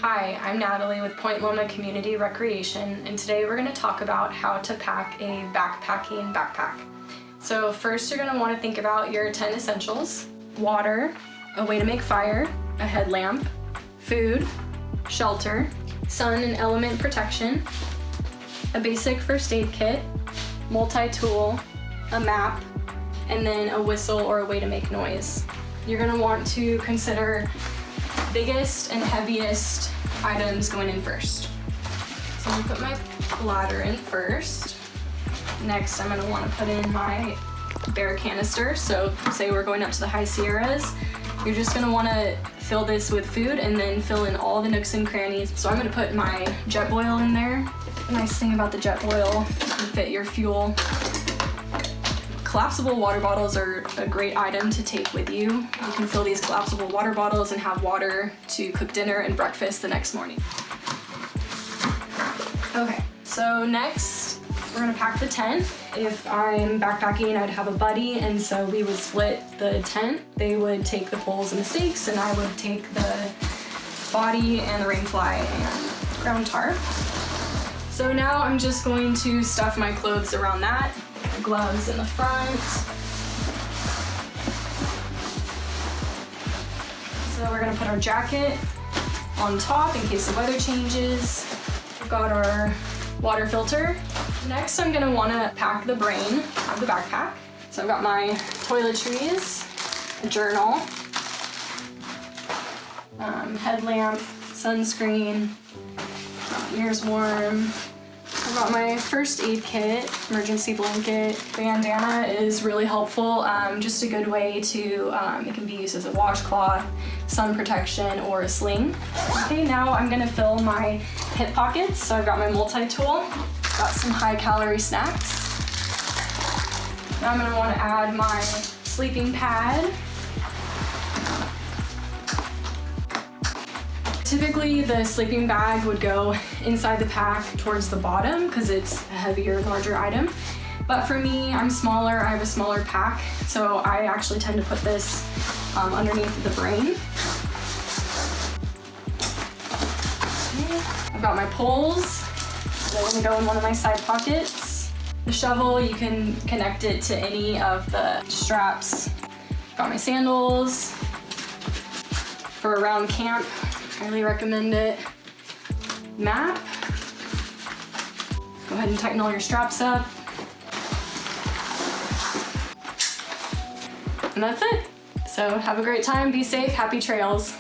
Hi, I'm Natalie with Point Loma Community Recreation, and today we're going to talk about how to pack a backpacking backpack. So first you're going to want to think about your 10 essentials: water, a way to make fire, a headlamp, food, shelter, sun and element protection, a basic first aid kit, multi-tool, a map, and then a whistle or a way to make noise. You're going to want to consider biggest and heaviest items going in first. So I'm gonna put my bladder in first. Next, I'm gonna want to put in my bare canister. So say we're going up to the high Sierras, you're just gonna want to fill this with food and then fill in all the nooks and crannies. So I'm gonna put my jet boil in there. The nice thing about the jet boil, you can fit your fuel. Collapsible water bottles are a great item to take with you. You can fill these collapsible water bottles and have water to cook dinner and breakfast the next morning. Okay, so next we're gonna pack the tent. If I'm backpacking, I'd have a buddy, and so we would split the tent. They would take the poles and the stakes, and I would take the body and the rainfly and ground tarp. So now I'm just going to stuff my clothes around that. Gloves in the front. So we're gonna put our jacket on top in case the weather changes. We've got our water filter. Next, I'm gonna wanna pack the brain of the backpack. So I've got my toiletries, a journal, headlamp, sunscreen, ears warm. I've got my first aid kit, emergency blanket. Bandana is really helpful, just a good way to, it can be used as a washcloth, sun protection, or a sling. Okay, now I'm gonna fill my hip pockets. So I've got my multi-tool, got some high-calorie snacks. Now I'm gonna wanna add my sleeping pad. Typically, the sleeping bag would go inside the pack towards the bottom because it's a heavier, larger item. But for me, I'm smaller, I have a smaller pack, so I actually tend to put this underneath the brain. I've got my poles, they're gonna go in one of my side pockets. The shovel, you can connect it to any of the straps. Got my sandals for around camp. Highly recommend it. Map. Go ahead and tighten all your straps up. And that's it. So have a great time, be safe, happy trails.